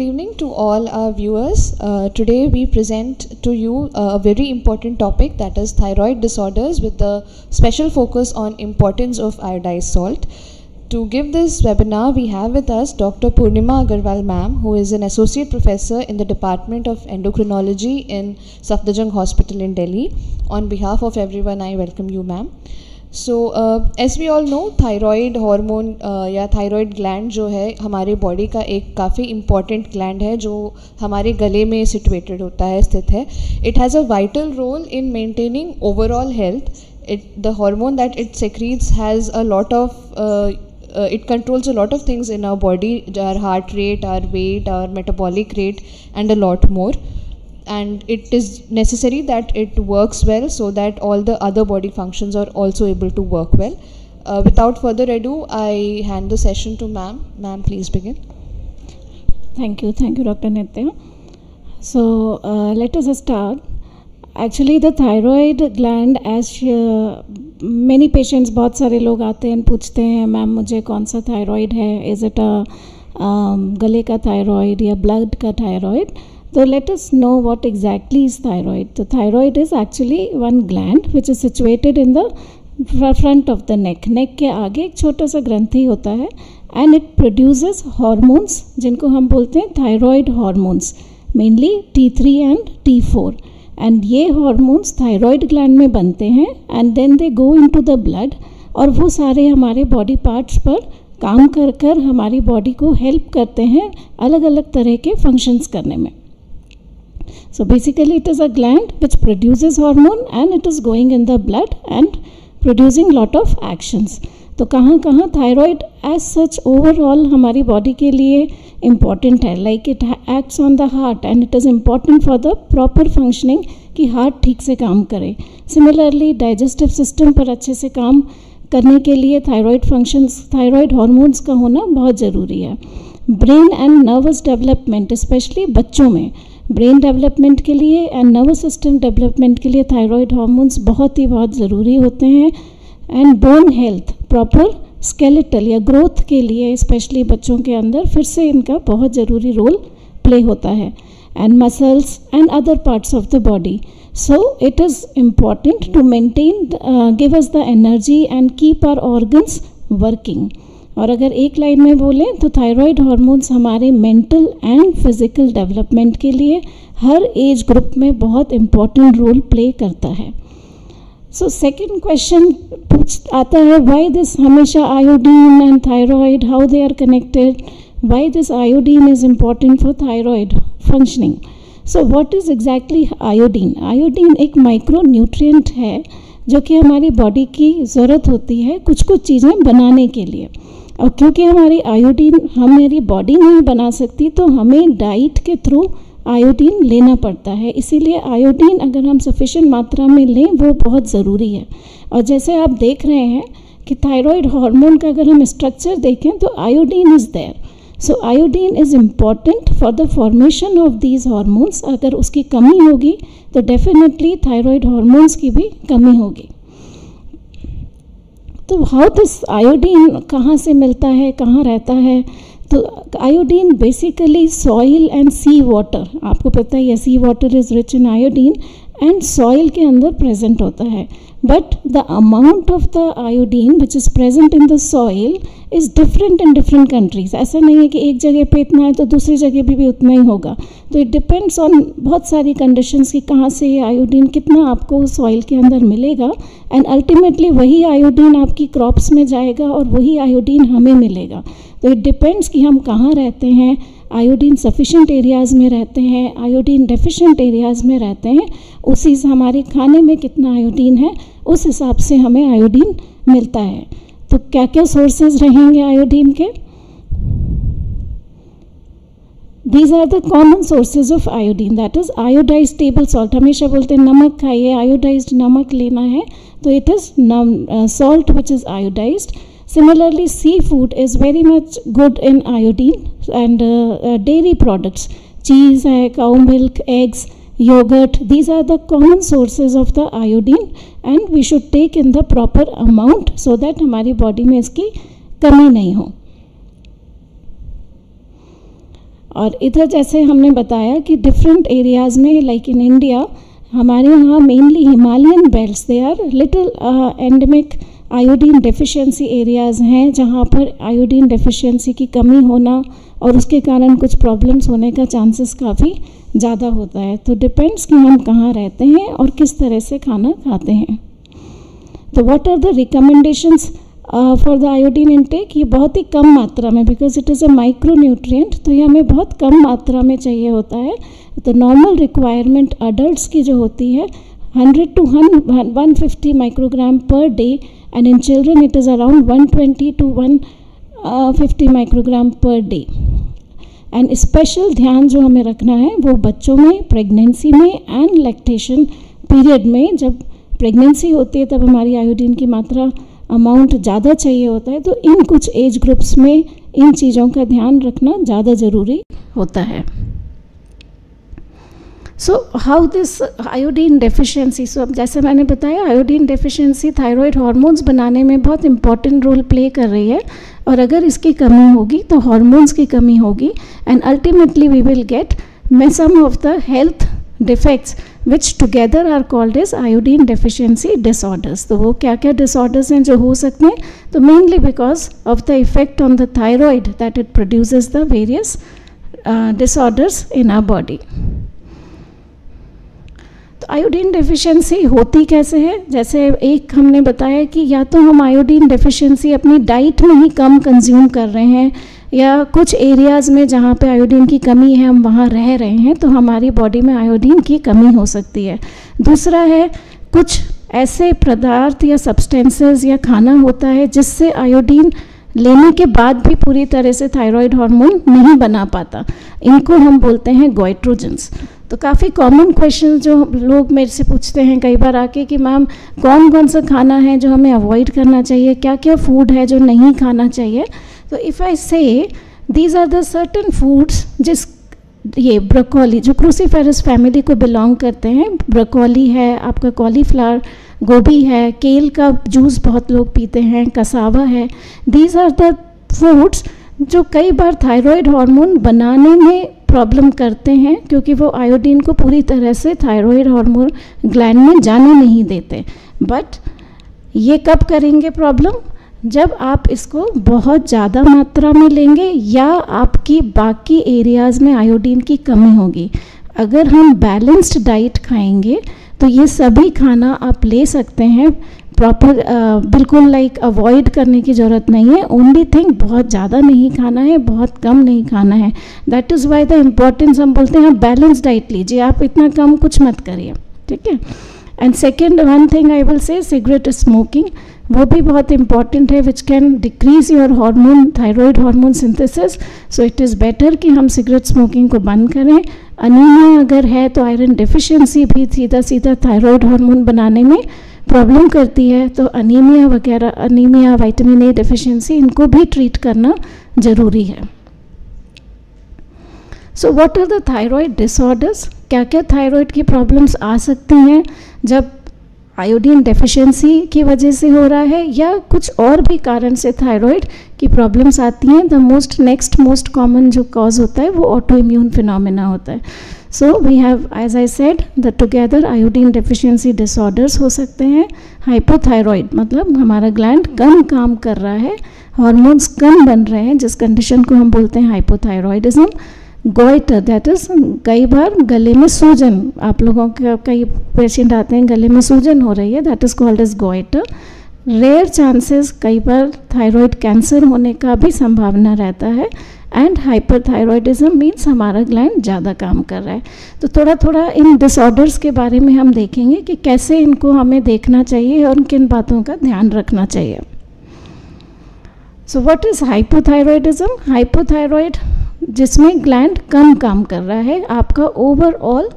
Good evening to all our viewers. Today we present to you a very important topic, that is thyroid disorders, with a special focus on importance of iodized salt. To give this webinar, we have with us Dr. Purnima Agarwal ma'am, who is an associate professor in the Department of Endocrinology in Safdarjung Hospital in Delhi. On behalf of everyone, I welcome you, ma'am. So as we all know, thyroid hormone या thyroid gland जो है हमारे body का एक काफ़ी important gland है जो हमारे गले में सिचुएटेड होता है, स्थित है. It has a vital role in maintaining overall health. The hormone that it secretes has a lot of it controls a lot of things in our body, our heart rate, our weight, our metabolic rate, and a lot more. And it is necessary that it works well so that all the other body functions are also able to work well. Without further ado, I hand the session to ma'am. Ma'am, please begin. Thank you, Dr. Nitya. So let us start. Actually, the thyroid gland, as many patients, बहुत सारे लोग आते हैं पूछते हैं ma'am मुझे कौन सा थायराइड है, इज़ इट गले का थायराइड या ब्लड का thyroid. So let us know what exactly is thyroid. So thyroid is actually one gland which is situated in the front of the neck. Neck के आगे एक छोटा सा ग्रंथि होता है and it produces hormones जिनको हम बोलते हैं thyroid hormones, mainly T3 and T4. And ये hormones thyroid gland में बनते हैं and then they go into the blood और वो सारे हमारे body parts पर काम कर कर हमारी body को help करते हैं अलग अलग तरह के functions करने में. So basically it is a gland which produces hormone and it is going in the blood and producing lot of actions. तो कहाँ कहाँ thyroid as such overall हमारी body के लिए important है, like it acts on the heart and it is important for the proper functioning कि heart ठीक से काम करे. Similarly digestive system पर अच्छे से काम करने के लिए thyroid functions, thyroid hormones का होना बहुत ज़रूरी है. Brain and nervous development, especially बच्चों में ब्रेन डेवलपमेंट के लिए एंड नर्वस सिस्टम डेवलपमेंट के लिए थायराइड हार्मोन्स बहुत ज़रूरी होते हैं. And bone health, proper skeletal या ग्रोथ के लिए स्पेशली बच्चों के अंदर फिर से इनका बहुत ज़रूरी रोल प्ले होता है. And muscles and other parts of the body. So it is important to maintain, give us the energy and keep our organs working. और अगर एक लाइन में बोलें तो थायराइड हार्मोन्स हमारे मेंटल एंड फिज़िकल डेवलपमेंट के लिए हर एज ग्रुप में बहुत इम्पॉर्टेंट रोल प्ले करता है. सो सेकंड क्वेश्चन आता है, व्हाई दिस हमेशा iodine and thyroid, how they are connected, why this iodine is important for thyroid functioning. So what is exactly iodine? Iodine एक micro nutrient है जो कि हमारी बॉडी की ज़रूरत होती है कुछ कुछ चीज़ें बनाने के लिए. और क्योंकि हमारी आयोडीन हमारी बॉडी नहीं बना सकती तो हमें डाइट के थ्रू आयोडीन लेना पड़ता है. इसीलिए आयोडीन अगर हम सफिशिएंट मात्रा में लें वो बहुत ज़रूरी है. और जैसे आप देख रहे हैं कि थायराइड हार्मोन का अगर हम स्ट्रक्चर देखें तो iodine is there. So iodine is important for the formation of these hormones. अगर उसकी कमी होगी तो डेफिनेटली थायराइड हार्मोन्स की भी कमी होगी. तो हाउ दिस आयोडीन कहाँ से मिलता है, कहाँ रहता है? तो iodine basically soil and sea water, आपको पता है sea water is rich in iodine and soil के अंदर प्रेजेंट होता है. But the amount of the iodine which is present in the soil is different in different countries. ऐसा नहीं है कि एक जगह पे इतना है तो दूसरी जगह भी उतना ही होगा. तो इट डिपेंड्स ऑन बहुत सारी कंडीशंस कि कहाँ से ये आयोडीन कितना आपको सॉइल के अंदर मिलेगा एंड अल्टीमेटली वही आयोडीन आपकी क्रॉप्स में जाएगा और वही आयोडीन हमें मिलेगा. तो इट डिपेंड्स कि हम कहाँ रहते हैं, आयोडीन सफिशिएंट एरियाज़ में रहते हैं, आयोडीन डेफिशिएंट एरियाज़ में रहते हैं, उसी से हमारे खाने में कितना आयोडीन है उस हिसाब से हमें आयोडीन मिलता है. तो क्या क्या सोर्सेज रहेंगे आयोडीन के? These are the common sources of iodine, that is iodized table salt. हमेशा बोलते हैं नमक खाइए, iodized नमक लेना है, तो it is salt which is iodized. Similarly, seafood is very much good in iodine and dairy products, cheese है, cow milk, eggs, yogurt, these are the common sources of the iodine and we should take in the proper amount so that हमारी body में इसकी कमी नहीं हो. और इधर जैसे हमने बताया कि डिफरेंट एरियाज़ में लाइक इन इंडिया हमारे यहाँ mainly Himalayan belts they are little endemic iodine deficiency areas हैं जहाँ पर आयोडीन डेफिशिएंसी की कमी होना और उसके कारण कुछ प्रॉब्लम्स होने का चांसेस काफ़ी ज़्यादा होता है। तो डिपेंड्स कि हम कहाँ रहते हैं और किस तरह से खाना खाते हैं। तो what are the recommendations for the iodine intake? ये बहुत ही कम मात्रा में, because it is a micro nutrient, तो ये हमें बहुत कम मात्रा में चाहिए होता है। तो नॉर्मल रिक्वायरमेंट अडल्ट्स की जो होती है 100 to 150 microgram per day, and in children it is around 120 to 150 microgram per day. And special ध्यान जो हमें रखना है वो बच्चों में, प्रेगनेंसी में एंड लैक्टेशन पीरियड में। जब प्रेगनेंसी होती है तब हमारी आयोडीन की मात्रा अमाउंट ज़्यादा चाहिए होता है, तो इन कुछ एज ग्रुप्स में इन चीज़ों का ध्यान रखना ज़्यादा ज़रूरी होता है। So how this iodine deficiency, so अब जैसे मैंने बताया आयोडीन डेफिशिएंसी थायराइड हार्मोन्स बनाने में बहुत इंपॉर्टेंट रोल प्ले कर रही है, और अगर इसकी कमी होगी तो हार्मोन्स की कमी होगी, and ultimately we will get some of the health defects which together are called as iodine deficiency disorders. तो वो क्या क्या disorders हैं जो हो सकते हैं? तो mainly because of the effect on the thyroid that it produces the various disorders in our body. तो आयोडीन डेफिशिएंसी होती कैसे है? जैसे एक हमने बताया कि या तो हम आयोडीन डेफिशिएंसी अपनी डाइट में ही कम कंज्यूम कर रहे हैं, या कुछ एरियाज़ में जहाँ पे आयोडीन की कमी है हम वहाँ रह रहे हैं, तो हमारी बॉडी में आयोडीन की कमी हो सकती है। दूसरा है कुछ ऐसे पदार्थ या सब्सटेंसेस या खाना होता है जिससे आयोडीन लेने के बाद भी पूरी तरह से थायराइड हार्मोन नहीं बना पाता, इनको हम बोलते हैं गोइट्रोजेंस। तो काफ़ी कॉमन क्वेश्चन जो लोग मेरे से पूछते हैं कई बार आके कि मैम कौन कौन सा खाना है जो हमें अवॉइड करना चाहिए, क्या क्या फूड है जो नहीं खाना चाहिए? तो if I say these are the certain foods, जिस ये ब्रोकोली जो क्रूसीफेरस फैमिली को बिलोंग करते हैं, ब्रोकोली है, आपका कॉलीफ्लावर, गोभी है, केल का जूस बहुत लोग पीते हैं, कसावा है, दीज आर द फूड्स जो कई बार थायराइड हार्मोन बनाने में प्रॉब्लम करते हैं, क्योंकि वो आयोडीन को पूरी तरह से थायराइड हार्मोन ग्लैंड में जाने नहीं देते। बट ये कब करेंगे प्रॉब्लम? जब आप इसको बहुत ज़्यादा मात्रा में लेंगे या आपकी बाकी एरियाज़ में आयोडीन की कमी होगी। अगर हम बैलेंस्ड डाइट खाएंगे तो ये सभी खाना आप ले सकते हैं प्रॉपर, बिल्कुल लाइक अवॉइड करने की ज़रूरत नहीं है। ओनली थिंग बहुत ज़्यादा नहीं खाना है, बहुत कम नहीं खाना है। That is why the importance हम बोलते हैं बैलेंस डाइट लीजिए, आप इतना कम कुछ मत करिए, ठीक है। And second one thing I will say cigarette smoking, वो भी बहुत इंपॉर्टेंट है, which can decrease your hormone thyroid hormone synthesis. So it is better कि हम सिगरेट स्मोकिंग को बंद करें। अनीमिया अगर है तो आयरन डेफिशिएंसी भी सीधा सीधा थायराइड हार्मोन बनाने में प्रॉब्लम करती है, तो अनीमिया वगैरह, अनीमिया, विटामिन ए डेफिशिएंसी, इनको भी ट्रीट करना ज़रूरी है। So what are the thyroid disorders? क्या क्या थायराइड की प्रॉब्लम्स आ सकती हैं जब आयोडीन डेफिशिएंसी की वजह से हो रहा है, या कुछ और भी कारण से थायराइड की प्रॉब्लम्स आती हैं? द मोस्ट कॉमन जो कॉज होता है वो ऑटो इम्यून फिनोमेना होता है। So we have, as I said, the together iodine deficiency disorders हो सकते हैं। हाइपोथायराइड मतलब हमारा ग्लैंड कम काम कर रहा है, हार्मोन्स कम बन रहे हैं, जिस कंडीशन को हम बोलते हैं हाइपोथायरॉयडिज्म। गोइटर, दैट इज़ कई बार गले में सूजन, आप लोगों के कई पेशेंट आते हैं गले में सूजन हो रही है, that is called as goiter. Rare chances कई बार थायराइड कैंसर होने का भी संभावना रहता है। एंड हाइपरथायरॉयडिज्म मीन्स हमारा ग्लैंड ज़्यादा काम कर रहा है। तो थोड़ा थोड़ा इन डिसऑर्डर्स के बारे में हम देखेंगे कि कैसे इनको हमें देखना चाहिए और किन बातों का ध्यान रखना चाहिए। सो व्हाट इज़ हाइपोथायरॉयडिज्म? हाइपोथायरॉयड जिसमें ग्लैंड कम काम कर रहा है, आपका ओवरऑल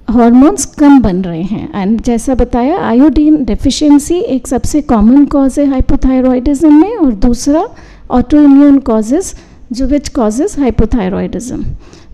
हार्मोन्स कम बन रहे हैं। एंड जैसा बताया आयोडीन डेफिशिएंसी एक सबसे कॉमन कॉज है हाइपोथायरॉयडिज्म में, और दूसरा ऑटो इम्यून कॉजेज़ जो विच कॉजेज़ हाइपोथायरॉयडिज्म।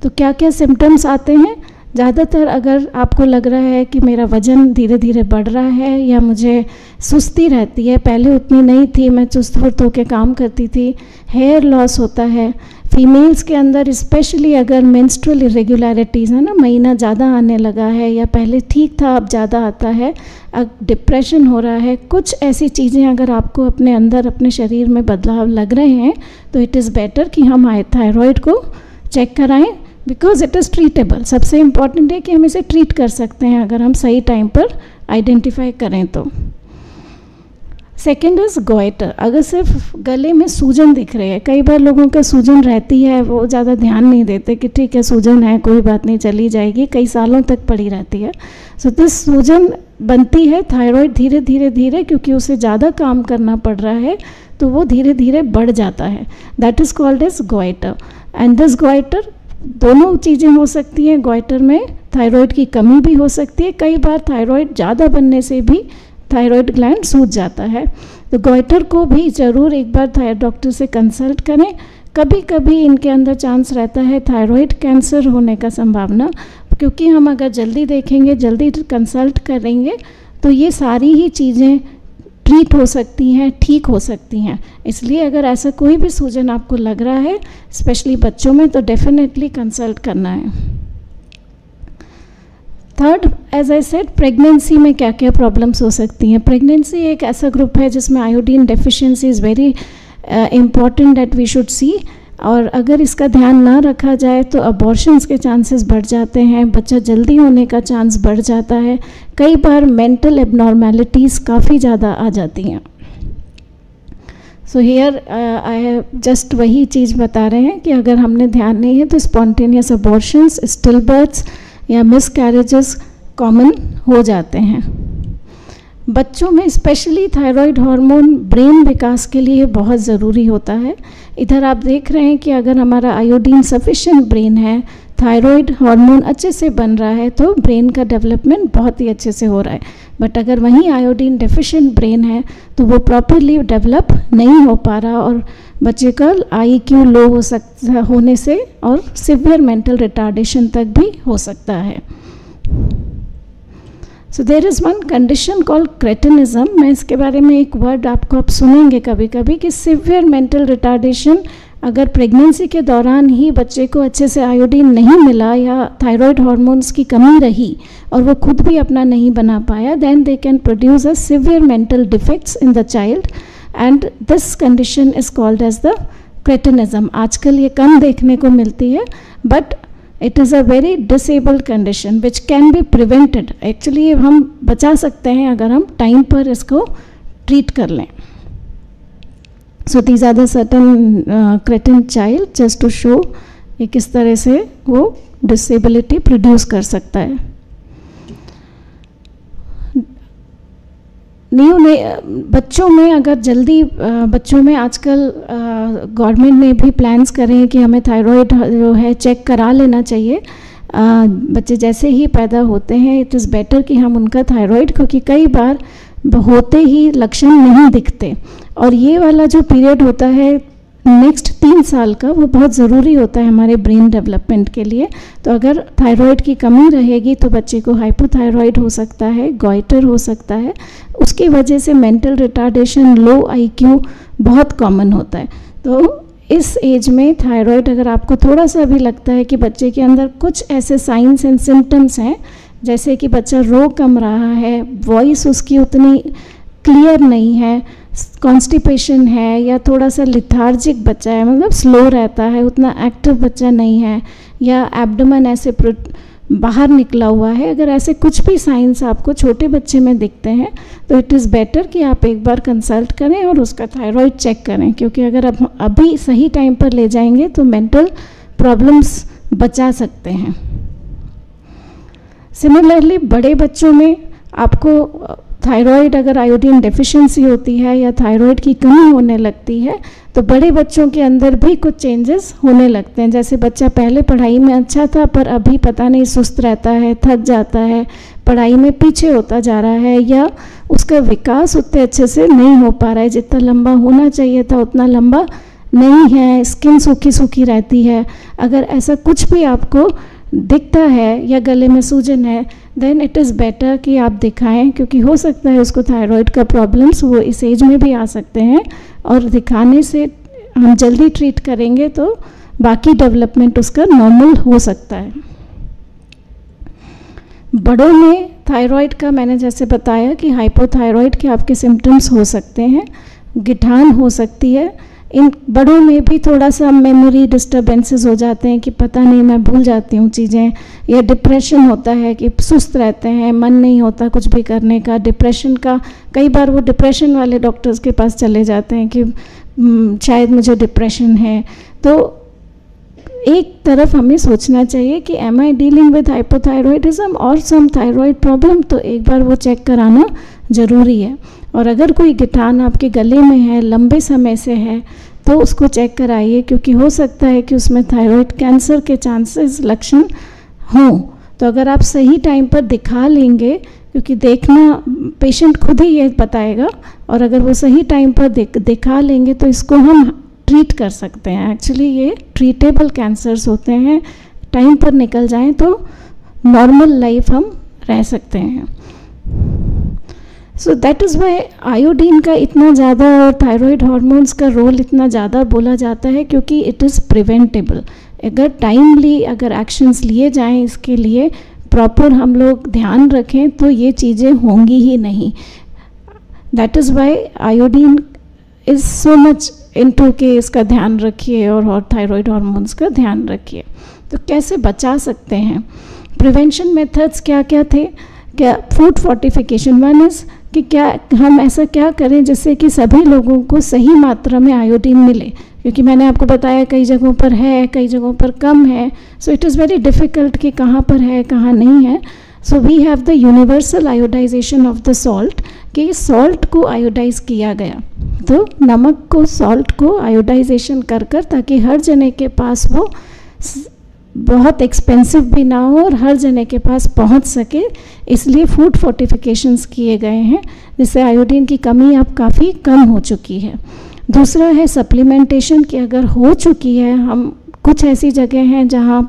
तो क्या क्या सिम्टम्स आते हैं? ज़्यादातर अगर आपको लग रहा है कि मेरा वज़न धीरे धीरे बढ़ रहा है, या मुझे सुस्ती रहती है, पहले उतनी नहीं थी, मैं चुस्त फुर्त होकर काम करती थी, हेयर लॉस होता है, फीमेल्स के अंदर स्पेशली अगर मेंस्ट्रुअल इरेगुलरिटीज़ है ना, महीना ज़्यादा आने लगा है या पहले ठीक था अब ज़्यादा आता है, डिप्रेशन हो रहा है, कुछ ऐसी चीज़ें अगर आपको अपने अंदर अपने शरीर में बदलाव लग रहे हैं तो इट इज़ बेटर कि हम थायराइड को चेक कराएं, बिकॉज इट इज़ ट्रीटेबल। सबसे इम्पॉर्टेंट है कि हम इसे ट्रीट कर सकते हैं अगर हम सही टाइम पर आइडेंटिफाई करें तो। Second is goitre. अगर सिर्फ गले में सूजन दिख रही है, कई बार लोगों का सूजन रहती है, वो ज़्यादा ध्यान नहीं देते कि ठीक है सूजन है कोई बात नहीं चली जाएगी, कई सालों तक पड़ी रहती है। सो दिस सूजन बनती है, थायराइड धीरे धीरे धीरे क्योंकि उसे ज़्यादा काम करना पड़ रहा है तो वो धीरे धीरे बढ़ जाता है, that is called as goiter. And this goiter दोनों चीज़ें हो सकती हैं, गोइटर में थायराइड की कमी भी हो सकती है, कई बार थायराइड ज़्यादा बनने से भी थायराइड ग्लैंड सूज जाता है। तो गोइटर को भी ज़रूर एक बार डॉक्टर से कंसल्ट करें। कभी कभी इनके अंदर चांस रहता है थायराइड कैंसर होने का संभावना, क्योंकि हम अगर जल्दी देखेंगे, जल्दी कंसल्ट करेंगे तो ये सारी ही चीज़ें ट्रीट हो सकती हैं, ठीक हो सकती हैं। इसलिए अगर ऐसा कोई भी सूजन आपको लग रहा है स्पेशली बच्चों में तो डेफिनेटली कंसल्ट करना है। Third, as I said, pregnancy में क्या क्या प्रॉब्लम्स हो सकती हैं। प्रेगनेंसी एक ऐसा ग्रुप है जिसमें iodine deficiency is very important that we should see, और अगर इसका ध्यान ना रखा जाए तो अबॉर्शंस के चांसेस बढ़ जाते हैं, बच्चा जल्दी होने का चांस बढ़ जाता है, कई बार मेंटल एबनॉर्मेलिटीज़ काफ़ी ज़्यादा आ जाती हैं। सो हियर आई जस्ट वही चीज़ बता रहे हैं कि अगर हमने ध्यान नहीं है तो स्पॉन्टेनियस अबॉर्शंस, स्टिल बर्थ्स या मिसकैरेजेस कॉमन हो जाते हैं। बच्चों में स्पेशली थायराइड हार्मोन ब्रेन विकास के लिए बहुत ज़रूरी होता है। इधर आप देख रहे हैं कि अगर हमारा आयोडीन सफिशिएंट ब्रेन है, थायराइड हार्मोन अच्छे से बन रहा है तो ब्रेन का डेवलपमेंट बहुत ही अच्छे से हो रहा है। बट अगर वहीं आयोडीन डेफिशिएंट ब्रेन है तो वो प्रॉपरली डेवलप नहीं हो पा रहा और बच्चे का IQ लो होने से और सिवियर मेंटल रिटार्डेशन तक भी हो सकता है। So there is one condition called cretinism. मैं इसके बारे में एक वर्ड आपको आप सुनेंगे कभी कभी कि सिवियर मेंटल रिटार्डेशन, अगर प्रेगनेंसी के दौरान ही बच्चे को अच्छे से आयोडीन नहीं मिला या थायराइड हार्मोन्स की कमी रही और वो खुद भी अपना नहीं बना पाया, then they can produce a severe mental defects in the child and this condition is called as the cretinism. आजकल ये कम देखने को मिलती है but it is a very disabled condition which can be prevented. Actually हम बचा सकते हैं अगर हम टाइम पर इसको ट्रीट कर लें। So these are the certain cretin child just to show कि किस तरह से वो डिसेबिलिटी प्रोड्यूस कर सकता है। बच्चों में अगर जल्दी बच्चों में आजकल गवर्नमेंट ने भी प्लान्स करे हैं कि हमें थायराइड जो है चेक करा लेना चाहिए। बच्चे जैसे ही पैदा होते हैं इट इज़ बेटर कि हम उनका थायराइड, क्योंकि कई बार होते ही लक्षण नहीं दिखते और ये वाला जो पीरियड होता है नेक्स्ट 3 साल का वो बहुत ज़रूरी होता है हमारे ब्रेन डेवलपमेंट के लिए। तो अगर थायराइड की कमी रहेगी तो बच्चे को हाइपोथायराइड हो सकता है, गॉइटर हो सकता है, उसकी वजह से मेंटल रिटार्डेशन, लो IQ बहुत कॉमन होता है। तो इस एज में थायराइड अगर आपको थोड़ा सा भी लगता है कि बच्चे के अंदर कुछ ऐसे साइंस एंड सिम्टम्स हैं जैसे कि बच्चा रो कम रहा है, वॉइस उसकी उतनी क्लियर नहीं है, कॉन्स्टिपेशन है या थोड़ा सा लिथार्जिक बच्चा है, मतलब स्लो रहता है, उतना एक्टिव बच्चा नहीं है, या एब्डोमेन ऐसे बाहर निकला हुआ है, अगर ऐसे कुछ भी साइंस आपको छोटे बच्चे में दिखते हैं तो इट इज़ बेटर कि आप एक बार कंसल्ट करें और उसका थायराइड चेक करें, क्योंकि अगर आप अभी सही टाइम पर ले जाएंगे तो मेंटल प्रॉब्लम्स बचा सकते हैं। सिमिलरली बड़े बच्चों में आपको थायराइड अगर आयोडीन डेफिशिएंसी होती है या थायराइड की कमी होने लगती है तो बड़े बच्चों के अंदर भी कुछ चेंजेस होने लगते हैं। जैसे बच्चा पहले पढ़ाई में अच्छा था पर अभी पता नहीं सुस्त रहता है, थक जाता है, पढ़ाई में पीछे होता जा रहा है, या उसका विकास उतने अच्छे से नहीं हो पा रहा है, जितना लंबा होना चाहिए था उतना लंबा नहीं है, स्किन सूखी सूखी रहती है। अगर ऐसा कुछ भी आपको दिखता है या गले में सूजन है देन इट इज़ बेटर कि आप दिखाएं, क्योंकि हो सकता है उसको थायराइड का प्रॉब्लम्स वो इस एज में भी आ सकते हैं और दिखाने से हम जल्दी ट्रीट करेंगे तो बाकी डेवलपमेंट उसका नॉर्मल हो सकता है। बड़ों में थायराइड का मैंने जैसे बताया कि हाइपोथायराइड के आपके सिम्टम्स हो सकते हैं, गिठान हो सकती है। इन बड़ों में भी थोड़ा सा मेमोरी डिस्टर्बेंसेस हो जाते हैं कि पता नहीं, मैं भूल जाती हूँ चीज़ें, या डिप्रेशन होता है कि सुस्त रहते हैं, मन नहीं होता कुछ भी करने का। डिप्रेशन का कई बार वो डिप्रेशन वाले डॉक्टर्स के पास चले जाते हैं कि शायद मुझे डिप्रेशन है। तो एक तरफ हमें सोचना चाहिए कि am I dealing with hypothyroidism और सम थायराइड प्रॉब्लम, तो एक बार वो चेक कराना ज़रूरी है। और अगर कोई गिठान आपके गले में है, लंबे समय से है, तो उसको चेक कराइए, क्योंकि हो सकता है कि उसमें थायराइड कैंसर के चांसेस लक्षण हों। तो अगर आप सही टाइम पर दिखा लेंगे, क्योंकि देखना पेशेंट खुद ही ये बताएगा, और अगर वो सही टाइम पर दिखा लेंगे तो इसको हम ट्रीट कर सकते हैं। एक्चुअली ये ट्रीटेबल कैंसर्स होते हैं, टाइम पर निकल जाएं तो नॉर्मल लाइफ हम रह सकते हैं। सो दैट इज़ वाई आयोडीन का इतना ज़्यादा और थायराइड हार्मोन्स का रोल इतना ज़्यादा बोला जाता है, क्योंकि इट इज़ प्रिवेंटेबल। अगर टाइमली अगर एक्शंस लिए जाएं, इसके लिए प्रॉपर हम लोग ध्यान रखें, तो ये चीज़ें होंगी ही नहीं। That is why iodine is so much into के इसका ध्यान रखिए और थायराइड हार्मोन्स का ध्यान रखिए। तो कैसे बचा सकते हैं? प्रिवेंशन मेथड्स क्या क्या थे? क्या फूड फोर्टिफिकेशन, वन इज़ कि क्या हम ऐसा क्या करें जिससे कि सभी लोगों को सही मात्रा में आयोडीन मिले, क्योंकि मैंने आपको बताया कई जगहों पर है, कई जगहों पर कम है। So it is very difficult कि कहाँ पर है, कहाँ नहीं है। So we have the universal iodization of the salt, कि सॉल्ट को आयोडाइज किया गया। तो नमक को, सॉल्ट को आयोडाइजेशन कर कर, ताकि हर जने के पास वो बहुत एक्सपेंसिव भी ना हो और हर जने के पास पहुंच सके, इसलिए फूड फोर्टिफिकेशंस किए गए हैं, जिससे आयोडीन की कमी अब काफ़ी कम हो चुकी है। दूसरा है सप्लीमेंटेशन, कि अगर हो चुकी है, हम कुछ ऐसी जगह हैं जहां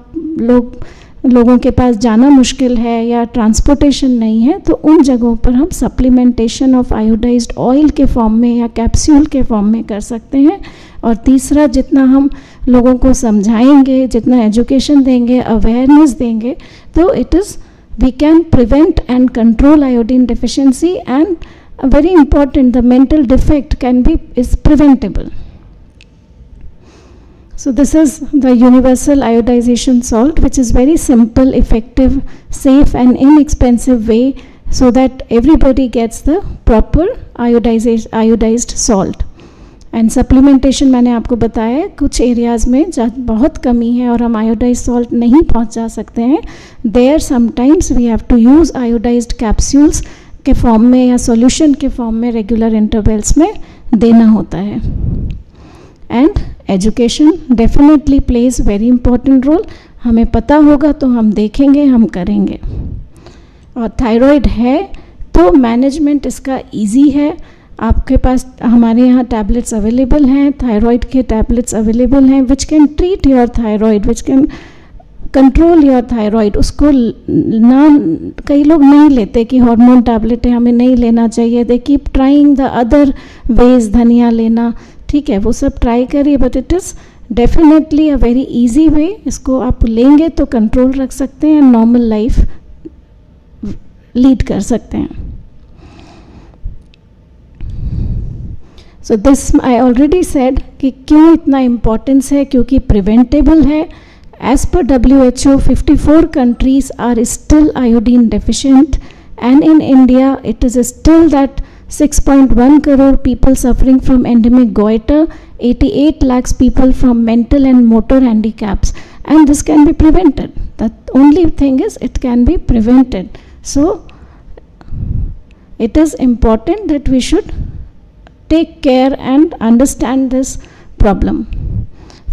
लोगों के पास जाना मुश्किल है या ट्रांसपोर्टेशन नहीं है, तो उन जगहों पर हम सप्लीमेंटेशन ऑफ आयोडाइज्ड ऑयल के फॉर्म में या कैप्सूल के फॉर्म में कर सकते हैं। और तीसरा, जितना हम लोगों को समझाएंगे, जितना एजुकेशन देंगे, अवेयरनेस देंगे, तो it is we can prevent and control iodine deficiency, and very important, the mental defect can be is preventable. So this is the universal iodization salt, which is very simple, effective, safe and inexpensive way, so that everybody gets the proper iodized salt. And supplementation मैंने आपको बताया, कुछ areas में बहुत कमी है और हम आयोडाइज सॉल्ट नहीं पहुंचा सकते हैं, there sometimes we have to use iodized capsules के फॉर्म में या सॉल्यूशन के फॉर्म में रेगुलर इंटरवल्स में देना होता है. And education definitely plays very important role. हमें पता होगा तो हम देखेंगे, हम करेंगे. और थायराइड है तो मैनेजमेंट इसका इजी है. आपके पास हमारे यहाँ टैबलेट्स अवेलेबल हैं, थायराइड के टैबलेट्स अवेलेबल हैं which can treat your thyroid, which can control your thyroid. उसको ना कई लोग नहीं लेते कि हार्मोन टैबलेट है, हमें नहीं लेना चाहिए. They keep trying the other ways, धनिया लेना, ठीक है, वो सब ट्राई करिए, but it is definitely a very easy way. इसको आप लेंगे तो कंट्रोल रख सकते हैं, नॉर्मल लाइफ लीड कर सकते हैं. So this I already said कि क्यों इतना इम्पोर्टेंस है, क्योंकि प्रिवेंटेबल है. As per WHO 54 countries are still iodine deficient, and in India it is still that 6.1 crore people suffering from endemic goiter, 88 lakhs people from mental and motor handicaps, and this can be prevented. The only thing is it can be prevented. So it is important that we should take care and understand this problem.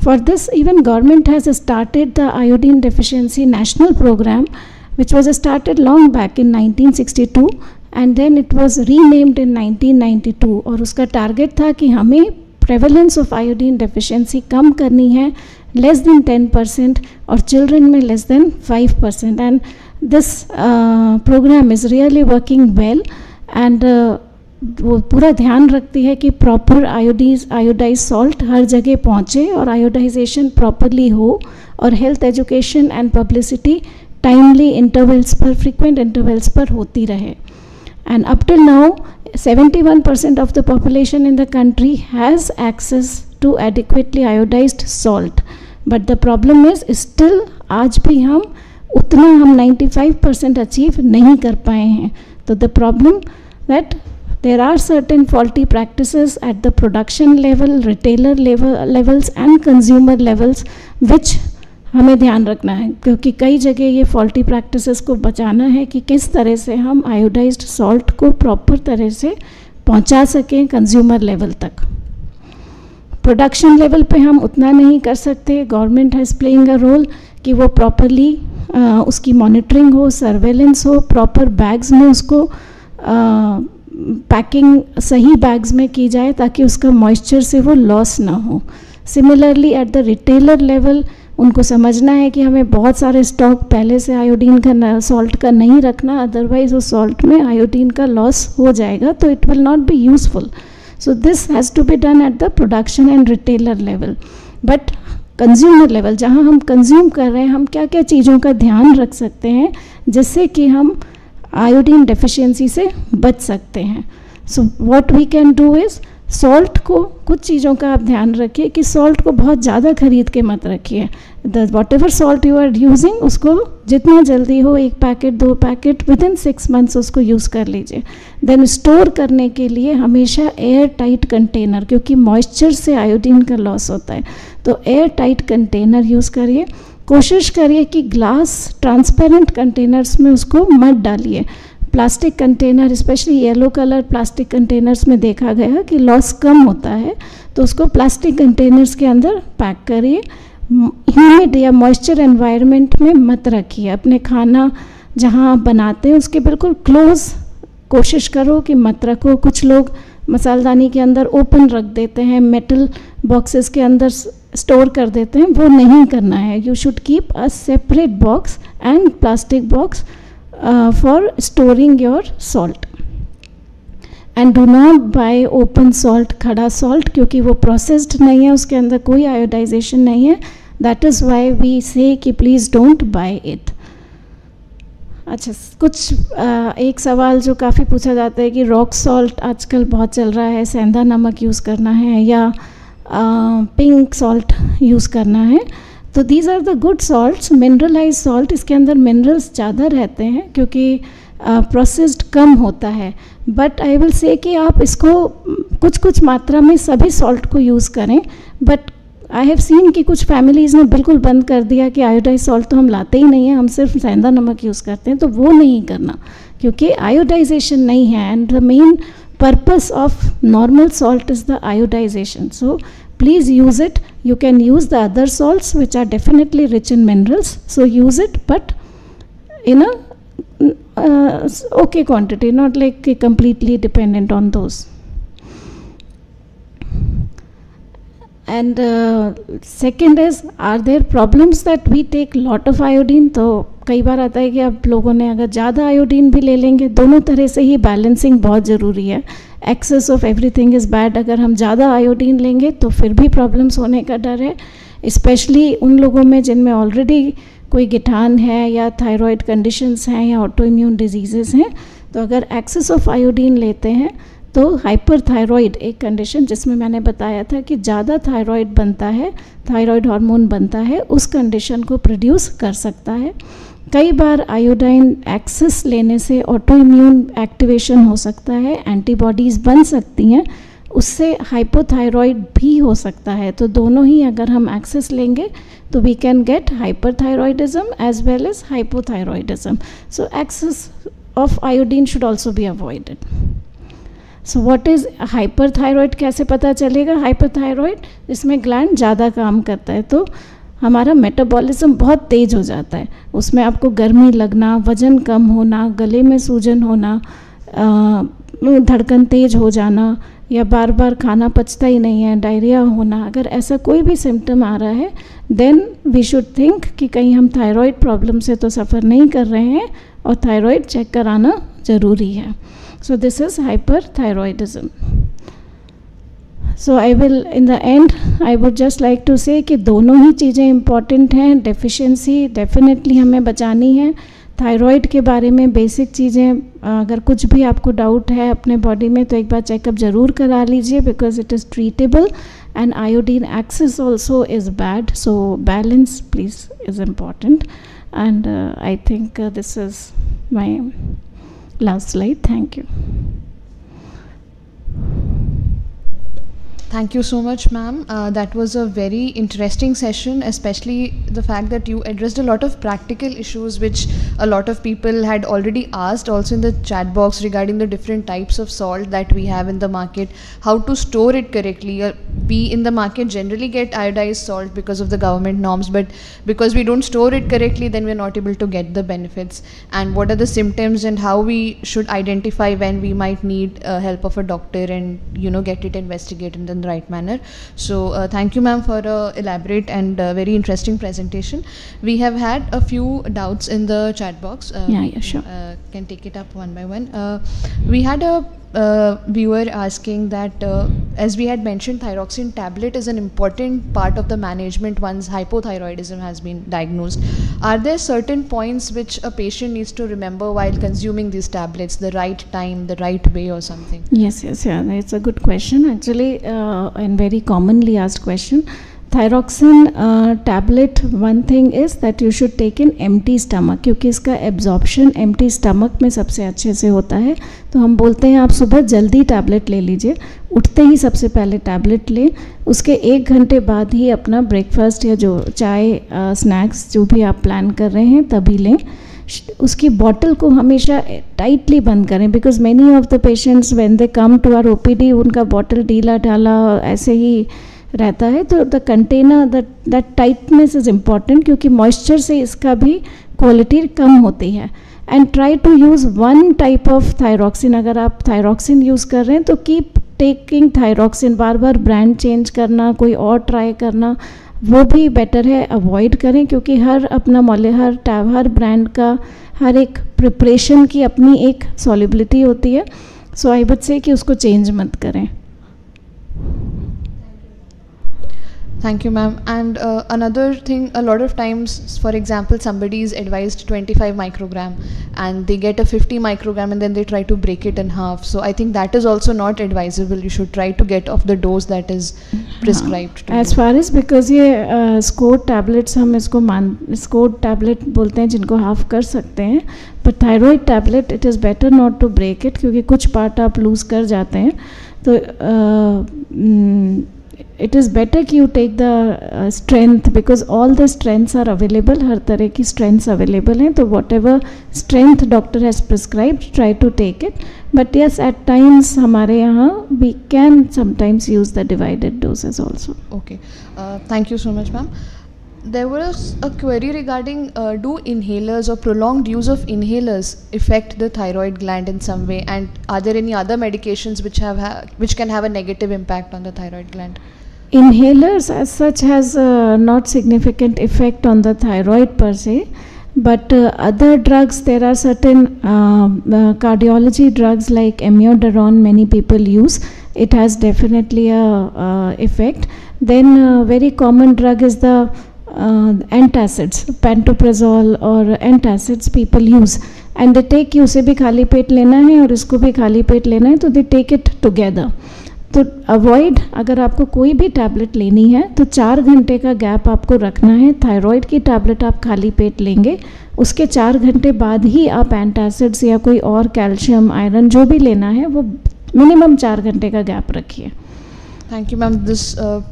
For this, even government has started the iodine deficiency national program, which was started long back in 1962, and then it was renamed in 1992. और उसका target था कि हमें prevalence of iodine deficiency कम करनी है, less than 10%, और children में less than 5%. And this program is really working well, and वो पूरा ध्यान रखती है कि प्रॉपर आयोडाइज सॉल्ट हर जगह पहुँचे और आयोडाइजेशन प्रॉपरली हो, और health education and publicity timely intervals पर, फ्रीक्वेंट इंटरवल्स पर होती रहे. And up till now 71% of the population in the country has access to adequately iodized salt, but the problem is still आज भी हम 95% achieve नहीं कर पाए हैं. तो the problem that there are certain faulty practices at the production level, retailer levels and consumer levels which हमें ध्यान रखना है, क्योंकि कई जगह ये फॉल्टी प्रैक्टिसेस को बचाना है कि किस तरह से हम आयोडाइज्ड सॉल्ट को प्रॉपर तरह से पहुंचा सकें कंज्यूमर लेवल तक. प्रोडक्शन लेवल पे हम उतना नहीं कर सकते. Government has playing a role कि वो प्रॉपरली उसकी मॉनिटरिंग हो, सर्वेलेंस हो, प्रॉपर बैग्स में उसको पैकिंग सही बैग्स में की जाए ताकि उसका मॉइस्चर से वो लॉस ना हो. Similarly at the retailer level उनको समझना है कि हमें बहुत सारे स्टॉक पहले से आयोडीन का, सॉल्ट का नहीं रखना, अदरवाइज उस सॉल्ट में आयोडीन का लॉस हो जाएगा तो it will not be useful. So this has to be done at the production and retailer level. But consumer level जहाँ हम कंज्यूम कर रहे हैं, हम क्या क्या चीज़ों का ध्यान रख सकते हैं जिससे कि हम आयोडीन डेफिशिएंसी से बच सकते हैं. So what we can do is, salt को, कुछ चीज़ों का आप ध्यान रखिए कि सॉल्ट को बहुत ज़्यादा खरीद के मत रखिए. Whatever salt you are using उसको जितना जल्दी हो 1 पैकेट 2 पैकेट विदिन 6 मंथ्स उसको यूज़ कर लीजिए. देन स्टोर करने के लिए हमेशा एयर टाइट कंटेनर, क्योंकि मॉइस्चर से आयोडीन का लॉस होता है, तो एयर टाइट कंटेनर यूज़ करिए. कोशिश करिए कि ग्लास ट्रांसपेरेंट कंटेनर्स में उसको मत डालिए. Plastic container, specially yellow colour plastic containers में देखा गया कि लॉस कम होता है, तो उसको प्लास्टिक कंटेनर्स के अंदर पैक करिए. ह्यूमिड या मॉइस्चर एनवायरनमेंट में मत रखिए. अपने खाना जहाँ आप बनाते हैं उसके बिल्कुल क्लोज कोशिश करो कि मत रखो. कुछ लोग मसालदानी के अंदर ओपन रख देते हैं, मेटल बॉक्सेस के अंदर स्टोर कर देते हैं, वो नहीं करना है. You should keep a separate box and plastic box for storing your salt. And do not buy open salt, खड़ा salt, क्योंकि वो processed नहीं है, उसके अंदर कोई iodization नहीं है. That is why we say कि please don't buy it. अच्छा, कुछ एक सवाल जो काफ़ी पूछा जाता है कि रॉक सॉल्ट आजकल बहुत चल रहा है, सेंधा नमक यूज़ करना है या पिंक सॉल्ट यूज़ करना है. तो these are the good salts. Mineralize salt, इसके अंदर मिनरल्स ज़्यादा रहते हैं क्योंकि प्रोसेस्ड कम होता है. बट आई विल से कि आप इसको कुछ कुछ मात्रा में सभी सॉल्ट को यूज़ करें. बट आई हैव सीन कि कुछ फैमिलीज़ ने बिल्कुल बंद कर दिया कि आयोडाइज सॉल्ट तो हम लाते ही नहीं हैं, हम सिर्फ सेंधा नमक यूज़ करते हैं. तो वो नहीं करना, क्योंकि आयोडाइजेशन नहीं है, and the main purpose of normal salt is the iodization. So please use it. You can use the other salts which are definitely rich in minerals, so use it, but in a okay quantity, not like completely dependent on those. And second is, are there problems that we take lot of iodine? तो कई बार आता है कि आप लोगों ने अगर ज़्यादा आयोडीन भी ले लेंगे, दोनों तरह से ही बैलेंसिंग बहुत ज़रूरी है. Excess of everything is bad. अगर हम ज़्यादा आयोडीन लेंगे तो फिर भी प्रॉब्लम्स होने का डर है, स्पेशली उन लोगों में जिनमें ऑलरेडी कोई गिठान है या थायराइड कंडीशंस हैं या ऑटो इम्यून डिजीज़ेस हैं. तो अगर एक्सेस ऑफ आयोडीन लेते हैं तो हाइपरथायरॉइड, एक कंडीशन जिसमें मैंने बताया था कि ज़्यादा थायराइड बनता है, थायराइड हार्मोन बनता है, उस कंडीशन को प्रोड्यूस कर सकता है. कई बार आयोडाइन एक्सेस लेने से ऑटो इम्यून एक्टिवेशन हो सकता है, एंटीबॉडीज़ बन सकती हैं, उससे हाइपोथायरॉइड भी हो सकता है. तो दोनों ही अगर हम एक्सेस लेंगे तो we can get hyperthyroidism as well as hypothyroidism. So excess of iodine should also be avoided. So what is hyperthyroid, कैसे पता चलेगा? हाइपरथायरॉइड, इसमें ग्लैंड ज़्यादा काम करता है तो हमारा मेटाबॉलिज्म बहुत तेज़ हो जाता है. उसमें आपको गर्मी लगना, वज़न कम होना, गले में सूजन होना, धड़कन तेज़ हो जाना, या बार बार खाना पचता ही नहीं है, डायरिया होना, अगर ऐसा कोई भी सिम्टम आ रहा है देन वी शुड थिंक कि कहीं हम थायराइड प्रॉब्लम से तो सफ़र नहीं कर रहे हैं और थायराइड चेक कराना ज़रूरी है. So this is hyperthyroidism. So I will, in the end, I would just like to say कि दोनों ही चीज़ें important हैं. Deficiency definitely हमें बचानी है. थायराइड के बारे में बेसिक चीज़ें, अगर कुछ भी आपको डाउट है अपने बॉडी में तो एक बार चेकअप ज़रूर करा लीजिए, because it is treatable. And iodine access also is bad, so balance please is important. And I think this is my last slide. Thank you. Thank you so much, ma'am. That was a very interesting session, especially the fact that you addressed a lot of practical issues which a lot of people had already asked also in the chat box regarding the different types of salt that we have in the market, how to store it correctly. We in the market generally get iodized salt because of the government norms, but because we don't store it correctly, then we're not able to get the benefits. And what are the symptoms and how we should identify when we might need help of a doctor and, you know, get it investigated in the right manner. So thank you, ma'am, for a elaborate and very interesting presentation. We have had a few doubts in the chat box. Yeah, sure. Can take it up one by one. We had a viewer asking that as we had mentioned, thyroxine tablet is an important part of the management once hypothyroidism has been diagnosed. Are there certain points which a patient needs to remember while consuming these tablets, the right time, the right way or something? Yes, yeah, it's a good question actually, and very commonly asked question. Thyroxine tablet, one thing is that you should take in empty stomach, क्योंकि इसका absorption empty stomach में सबसे अच्छे से होता है. तो हम बोलते हैं आप सुबह जल्दी टैबलेट ले लीजिए, उठते ही सबसे पहले टैबलेट लें, उसके 1 घंटे बाद ही अपना ब्रेकफास्ट या जो चाय स्नैक्स जो भी आप प्लान कर रहे हैं तभी लें. उसकी बॉटल को हमेशा टाइटली बंद करें, because many of the patients when they come to our OPD उनका बॉटल ढीला ढाला ऐसे ही रहता है. तो the container that tightness is important, क्योंकि मॉइस्चर से इसका भी क्वालिटी कम होती है. And try to use one type of thyroxine. अगर आप थायरॉक्सिन यूज़ कर रहे हैं तो कीप टेकिंग थायरॉक्सिन. बार बार ब्रांड चेंज करना, कोई और ट्राई करना, वो भी बेटर है, अवॉइड करें, क्योंकि हर अपना हर ब्रांड का हर एक प्रिपरेशन की अपनी एक सॉल्युबिलिटी होती है. सो आई वुड से कि उसको चेंज मत करें. Thank you, ma'am. And another thing, a lot of times, for example, somebody is advised 25 microgram and they get a 50 microgram and then they try to break it in half. So I think that is also not advisable. You should try to get off the dose that is prescribed to as you. far as, because ये score tablets हम इसको score tablet बोलते हैं जिनको half कर सकते हैं, पर thyroid tablet it is better not to break it, क्योंकि कुछ पार्ट आप लूज़ कर जाते हैं. तो इट इज़ बेटर कि you take the strength, because all the strengths are available, हर तरह की स्ट्रेंथ्स अवेलेबल हैं. तो whatever strength doctor has prescribed, try to take it. But yes, at times हमारे यहाँ we can sometimes use the divided doses also. Okay. Thank you so much, ma'am. There was a query regarding do inhalers or prolonged use of inhalers affect the thyroid gland in some way, and are there any other medications which can have a negative impact on the thyroid gland? Inhalers as such has not significant effect on the thyroid per se, but other drugs, there are certain cardiology drugs like amiodarone many people use. It has definitely a effect. Then very common drug is the antacids, pantoprazole or antacids people use, and they take, उसे भी खाली पेट लेना है और इसको भी खाली पेट लेना है, तो they take it together. तो अवॉइड, अगर आपको कोई भी टैबलेट लेनी है तो 4 घंटे का गैप आपको रखना है. थायराइड की टैबलेट आप खाली पेट लेंगे, उसके 4 घंटे बाद ही आप एंटासिड्स या कोई और कैल्शियम आयरन जो भी लेना है वो मिनिमम 4 घंटे का गैप रखिए. Thank you, ma'am. This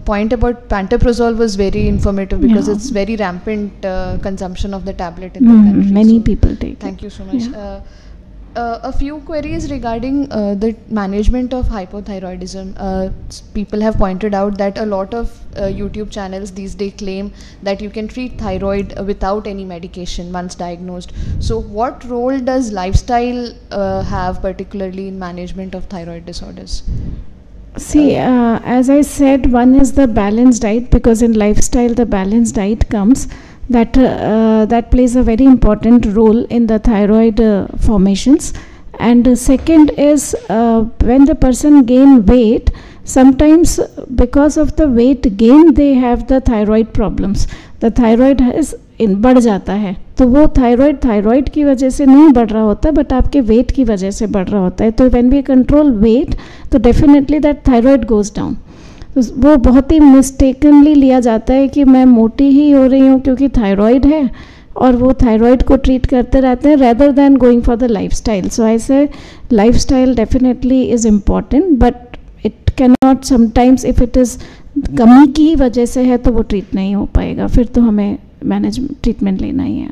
point about pantoprazole was very informative because Yeah. it's very rampant consumption of the tablet in the country. Many So people take thank it. you so much. Yeah. A few queries regarding the management of hypothyroidism. People have pointed out that a lot of YouTube channels these days claim that you can treat thyroid without any medication once diagnosed. So what role does lifestyle have particularly in management of thyroid disorders? See, as I said, one is the balanced diet, because in lifestyle the balanced diet comes, that plays a very important role in the thyroid formations. And second is when the person gain weight, sometimes because of the weight gain they have the thyroid problems. The thyroid is बढ़ जाता है, तो वो thyroid की वजह से नहीं बढ़ रहा होता, बट आपके वेट की वजह से बढ़ रहा होता है. तो व्हेन वी कंट्रोल वेट, तो definitely that thyroid goes down. तो वो बहुत ही मिस्टेकनली लिया जाता है कि मैं मोटी ही हो रही हूँ क्योंकि थायराइड है, और वो थायराइड को ट्रीट करते रहते हैं rather than going for the lifestyle. So I say lifestyle definitely is important, but it can not sometimes, if it is कमी की वजह से है तो वो ट्रीट नहीं हो पाएगा, फिर तो हमें ट्रीटमेंट लेना ही है.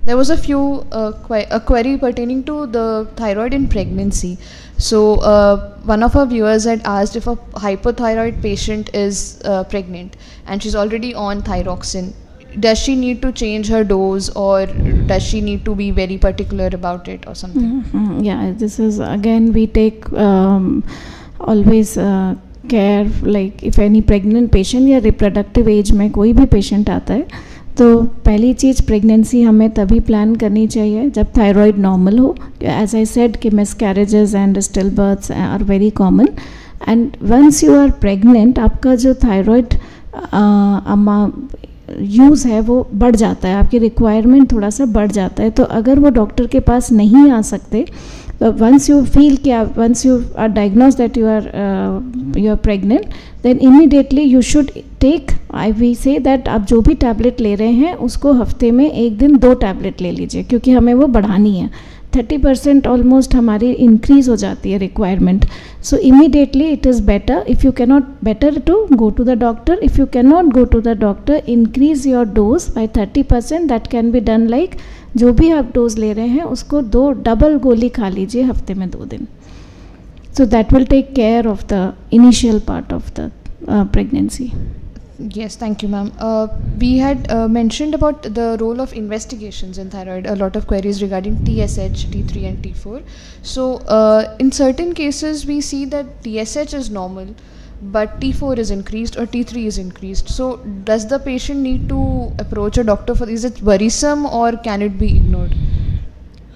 There was a query pertaining to the thyroid in pregnancy. So one of our viewers had asked if a hypothyroid patient is pregnant and she's already on thyroxine, does she need to change her dose, or does she need to be very particular about it or something? Yeah, this is again we take always care, like if any pregnant patient या reproductive age में कोई भी patient आता है, तो पहली चीज़ pregnancy हमें तभी प्लान करनी चाहिए जब थायराइड नॉर्मल हो. एज आई सेड कि miscarriages and still births are very common, and once you are pregnant आपका जो थायराइड यूज़ है वो बढ़ जाता है, आपकी रिक्वायरमेंट थोड़ा सा बढ़ जाता है. तो अगर वो डॉक्टर के पास नहीं आ सकते, once you feel कि once you are diagnosed that you are pregnant, then immediately you should take, we say that आप जो भी टैबलेट ले रहे हैं उसको हफ्ते में एक दिन 2 टैबलेट ले लीजिए, क्योंकि हमें वो बढ़ानी है. 30% ऑलमोस्ट हमारी इंक्रीज़ हो जाती है requirement. So immediately it is better, if you cannot, better to go to the doctor. If you cannot go to the doctor, increase your dose by 30%. That can be done like जो भी आप dose ले रहे हैं उसको 2 double गोली खा लीजिए हफ्ते में 2 दिन. So that will take care of the initial part of the pregnancy. Yes, thank you, ma'am. We had mentioned about the role of investigations in thyroid. A lot of queries regarding TSH, T3 and T4. So in certain cases we see that TSH is normal but T4 is increased or T3 is increased. So does the patient need to approach a doctor for, is it worrisome or can it be ignored?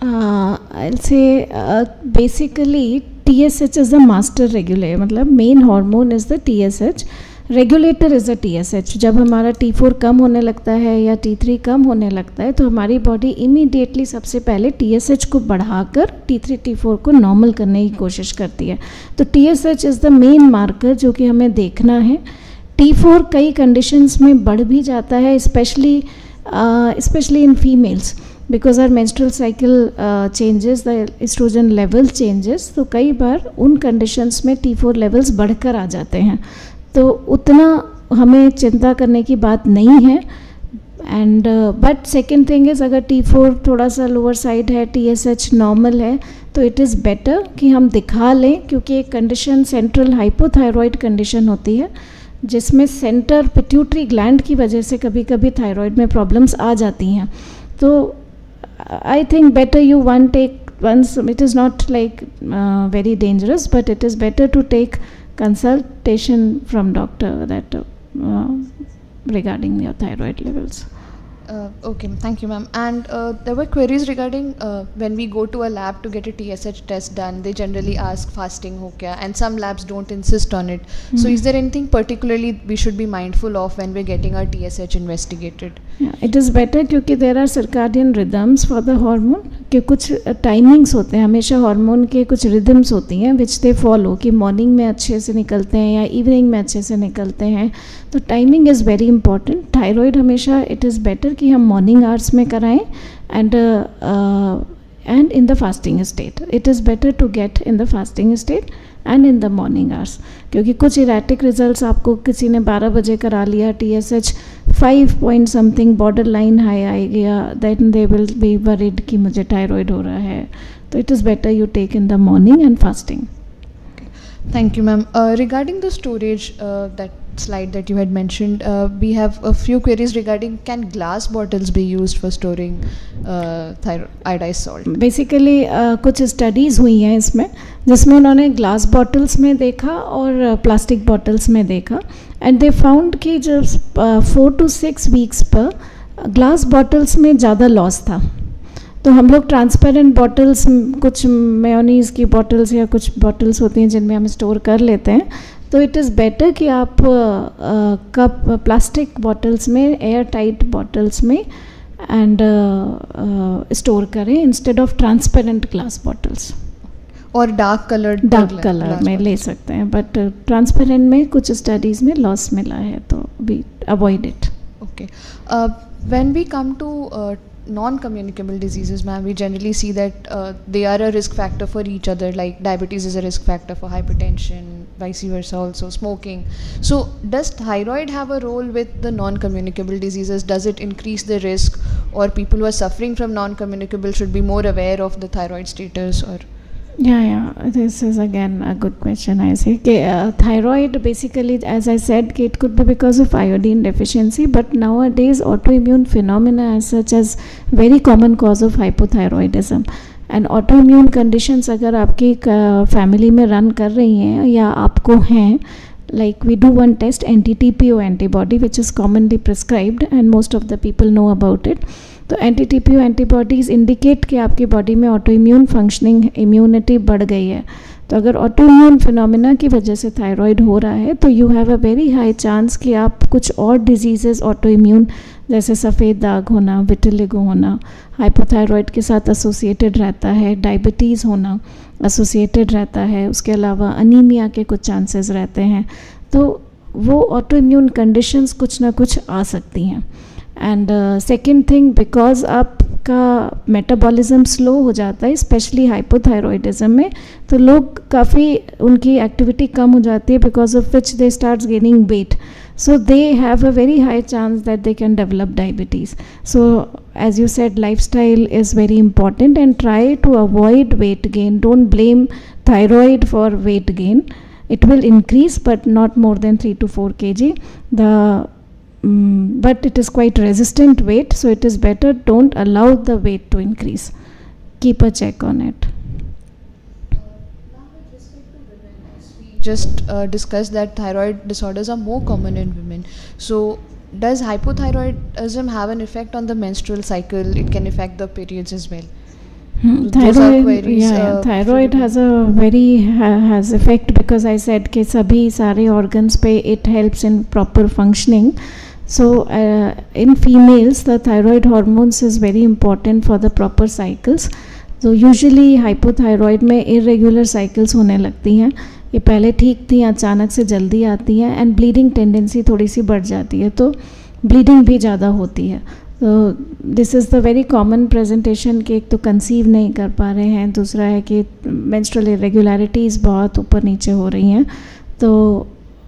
I'll say basically TSH is the master regulator, मतलब main hormone is the TSH, regulator is the TSH. जब हमारा T4 कम होने लगता है या T3 कम होने लगता है तो हमारी बॉडी इमीडिएटली सबसे पहले TSH को बढ़ाकर T3 T4 को नॉर्मल करने की कोशिश करती है. तो TSH is the main marker जो कि हमें देखना है. T4 कई कंडीशंस में बढ़ भी जाता है, specially in females, because our menstrual cycle changes, the estrogen level changes. तो कई बार उन कंडीशंस में T4 लेवल्स बढ़कर आ जाते हैं, तो उतना हमें चिंता करने की बात नहीं है. And but second thing is, अगर T4 थोड़ा सा लोअर साइड है, TSH नॉर्मल है, तो इट इज़ बेटर कि हम दिखा लें, क्योंकि एक कंडीशन सेंट्रल हाइपोथायरॉयड कंडीशन होती है जिसमें सेंटर पिट्यूटरी ग्लैंड की वजह से कभी कभी थायराइड में प्रॉब्लम्स आ जाती हैं. तो I think better you take once, it is not like very dangerous, but it is better to take consultation from doctor that regarding your thyroid levels. Okay, thank you, ma'am. And there were queries regarding when we go to a lab to get a TSH test done, they generally ask fasting ho kya, and some labs don't insist on it. So is there anything particularly we should be mindful of when we're getting our TSH investigated? Yeah, it is better क्योंकि there are circadian rhythms for the hormone, कि कुछ timings होते हैं, हमेशा hormone के कुछ rhythms होती हैं विच दे फॉलो, कि मॉर्निंग में अच्छे से निकलते हैं या इवनिंग में अच्छे से निकलते हैं. तो timing is very important. Thyroid हमेशा इट इज़ बेटर कि हम मॉर्निंग आवर्स में कराएं, and in the fasting state. It is better to get in the fasting state and in the morning hours, क्योंकि कुछ इरेटिक रिजल्ट्स आपको किसी ने 12 बजे करा लिया, TSH 5 point something border line high आ गया, then they will be worried कि मुझे थायराइड हो रहा है. तो it is better you take in the morning and fasting. Thank you, ma'am. Regarding the storage, that slide that you had mentioned, we have a few queries regarding, can glass bottles be used for storing iodized salt? Basically कुछ studies हुई हैं इसमें, जिसमें उन्होंने glass bottles में देखा और plastic bottles में देखा, एंड दे फाउंड कि जब 4 to 6 वीक्स पर ग्लास बॉटल्स में ज़्यादा लॉस था. तो हम लोग ट्रांसपेरेंट बॉटल्स, कुछ मेयोनीज़ की बॉटल्स या कुछ बॉटल्स होती हैं जिनमें हम स्टोर कर लेते हैं, तो इट इज़ बेटर कि आप कप प्लास्टिक बॉटल्स में, एयर टाइट बॉटल्स में एंड स्टोर करें instead of transparent glass bottles. और डार्क कलर में ले सकते हैं, बट ट्रांसपेरेंट में कुछ स्टडीज़ में लॉस मिला है, तो we avoid it. Okay. When we come to non-communicable diseases, ma'am, we generally see that they are a risk factor for each other, like diabetes is a risk factor for hypertension, vice versa also, smoking. So does thyroid have a role with the non-communicable diseases? Does it increase the risk, or people who are suffering from non-communicable should be more aware of the thyroid status? Or Yeah, this is again a good question. I say thyroid basically, as I said, it could be because of iodine deficiency, but nowadays autoimmune phenomena as such as very common cause of hypothyroidism. And autoimmune conditions अगर आपकी family में run कर रही हैं या आपको हैं, like we do one test, anti-TPO antibody, which is commonly prescribed and most of the people know about it. तो एंटी-TPO एंटीबॉडीज़ इंडिकेट कि आपकी बॉडी में ऑटोइम्यून फंक्शनिंग, इम्यूनिटी बढ़ गई है. तो अगर ऑटोइम्यून फिनोमिना की वजह से थायराइड हो रहा है तो you have a very high chance कि आप कुछ और डिजीज़ेज़ ऑटोइम्यून, जैसे सफ़ेद दाग होना, विटिलिगो होना, हाइपोथायरॉयड के साथ एसोसिएटेड रहता है, डायबिटीज़ होना एसोसिएटेड रहता है, उसके अलावा अनीमिया के कुछ चांसेस रहते हैं. तो वो ऑटोइम्यून कंडीशंस कुछ ना कुछ आ सकती हैं. एंड सेकेंड थिंग, बिकॉज आपका मेटाबॉलिज्म स्लो हो जाता है स्पेशली हाइपोथायरॉयडिज्म में, तो लोग काफ़ी, उनकी एक्टिविटी कम हो जाती है, because of which they start gaining weight. So they have a very high chance that they can develop diabetes. So as you said, lifestyle is very important and try to avoid weight gain. Don't blame thyroid for weight gain. It will increase but not more than 3 to 4 kg. But it is quite resistant weight, so it is better don't allow the weight to increase. Keep a check on it. Just discussed that thyroid disorders are more common in women. So does hypothyroidism have an effect on the menstrual cycle? It can affect the periods as well. Thyroid has a has effect, because I said कि सभी सारे organs पे it helps in proper functioning. So in females the thyroid hormones is very important for the proper cycles. So usually hypothyroid में irregular cycles होने लगती हैं. ये पहले ठीक थी, अचानक से जल्दी आती हैं, एंड ब्लीडिंग टेंडेंसी थोड़ी सी बढ़ जाती है, तो ब्लीडिंग भी ज़्यादा होती है. तो this is the very common presentation कि एक तो कंसीव नहीं कर पा रहे हैं, दूसरा है कि मेंस्ट्रुअल इरेगुलरिटीज़ बहुत ऊपर नीचे हो रही हैं. तो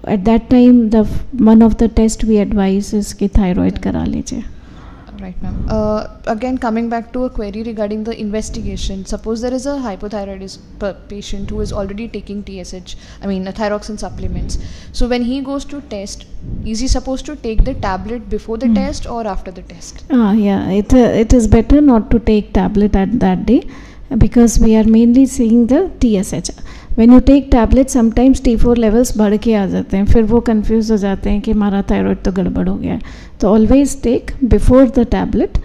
at that time one of the test we advise is कि थायराइड करा लीजिए. Right, ma'am. Again, coming back to a query regarding the investigation. Suppose there is a hypothyroidist patient who is already taking TSH, thyroxine supplements. So when he goes to test, is he supposed to take the tablet before the test or after the test? Yeah, it is better not to take tablet at that day, because we are mainly seeing the TSH. When you take tablet, sometimes T4 levels बढ़ के आ जाते हैं, फिर वो confuse हो जाते हैं कि हमारा थायराइड तो गड़बड़ हो गया है. तो always take before the tablet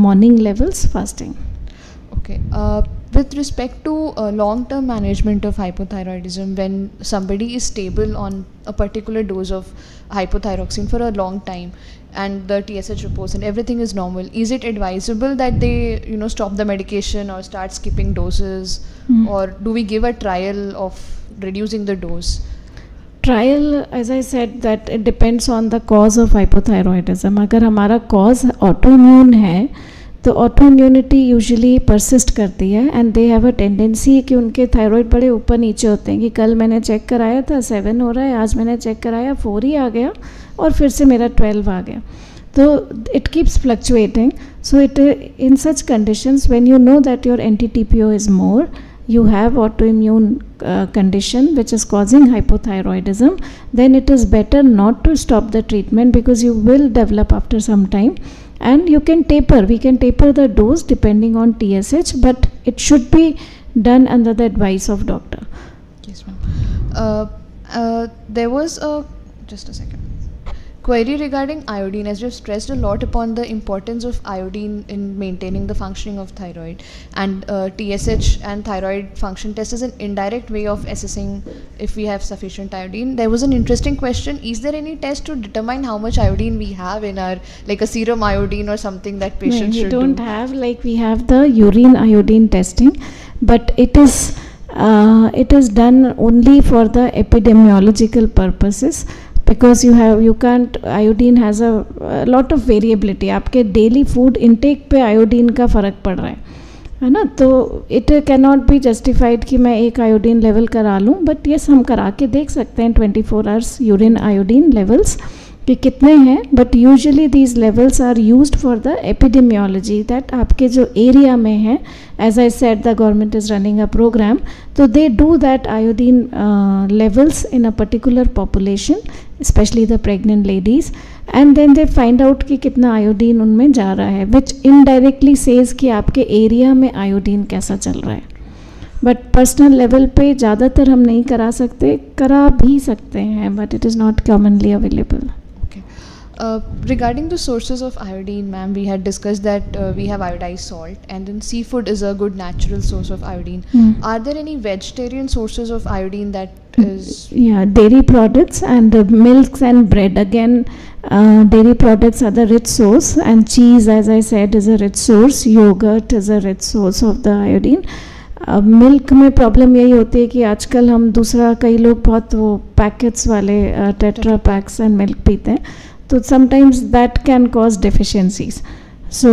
morning levels fasting. Okay. With respect to long-term management of hypothyroidism, when somebody is stable on a particular dose of hypothyroxine for a long time and the TSH reports and everything is normal, is it advisable that they stop the medication or start skipping doses, or do we give a trial of reducing the dose? Trial, as I said, that it depends on the cause of hypothyroidism. अगर हमारा cause autoimmune है तो autoimmunity usually persist करती है, and they have a tendency कि उनके thyroid बड़े ऊपर नीचे होते हैं, कि कल मैंने चेक कराया था 7 हो रहा है, आज मैंने चेक कराया 4 ही आ गया, और फिर से मेरा 12 आ गया. तो it keeps fluctuating. So it in such conditions when you know that your anti TPO is more, you have autoimmune condition which is causing hypothyroidism, then it is better not to stop the treatment, because you will develop after some time, and you can taper. We can taper the dose depending on TSH, but it should be done under the advice of doctor. Yes, ma'am. There was just a second. query regarding iodine, as you've stressed a lot upon the importance of iodine in maintaining the functioning of thyroid, and TSH and thyroid function test is an indirect way of assessing if we have sufficient iodine. There was an interesting question: is there any test to determine how much iodine we have in our, like a serum iodine or something that patients should do? We don't have, like we have the urine iodine testing, but it is done only for the epidemiological purposes, because you can't, iodine has a lot of variability. आपके daily food intake पे iodine का फ़र्क पड़ रहा है ना, तो it cannot be justified कि मैं एक iodine level करा लूँ, but yes हम करा के देख सकते हैं 24 hours urine iodine levels कि कितने हैं, but usually these levels are used for the epidemiology, that आपके जो area में है, as I said the government is running a program, so they do that iodine levels in a particular population, especially the pregnant ladies, and then they find out कि कितना iodine उनमें जा रहा है, which indirectly says कि आपके area में iodine कैसा चल रहा है. बट पर्सनल लेवल पे ज़्यादातर हम नहीं करा सकते, करा भी सकते हैं, but it is not commonly available. Regarding the sources of iodine, ma'am, we had discussed that we have iodized salt, and then seafood is a good natural source of iodine. Are there any vegetarian sources of iodine that is? Yeah, dairy products and milks and bread. Again, dairy products are the rich source, and cheese, as I said, is a rich source. Yogurt is a rich source of the iodine. Milk में problem यही होती है कि आजकल हम दूसरा, कई लोग बहुत वो पैकेट्स वाले टेट्रा पैक्स एंड मिल्क पीते हैं, तो sometimes that can cause deficiencies. So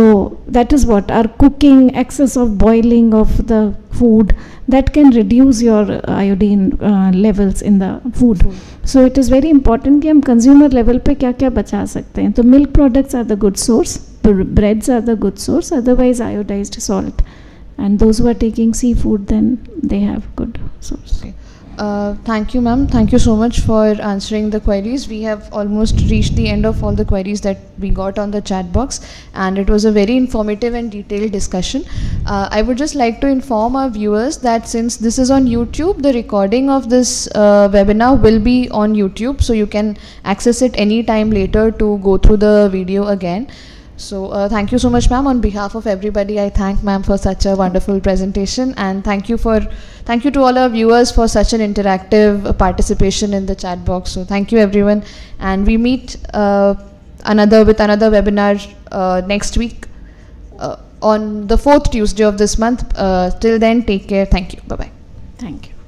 that is what are cooking, excess of boiling of the food, that can reduce your iodine levels in the food. So it is very important कि हम consumer level पे क्या क्या बचा सकते हैं. तो milk products are the good source, breads are the good source, otherwise iodized salt. And those who are taking seafood, then they have good source. Okay. Thank you, ma'am. Thank you so much for answering the queries. We have almost reached the end of all the queries that we got on the chat box, and it was a very informative and detailed discussion. I would just like to inform our viewers that since this is on YouTube, the recording of this webinar will be on YouTube, so you can access it any time later to go through the video again. So thank you so much, ma'am. On behalf of everybody, I thank ma'am for such a wonderful presentation, and thank you to all our viewers for such an interactive participation in the chat box. So thank you everyone, and we meet with another webinar next week on the 4th Tuesday of this month. Till then, take care. Thank you. Bye bye. Thank you.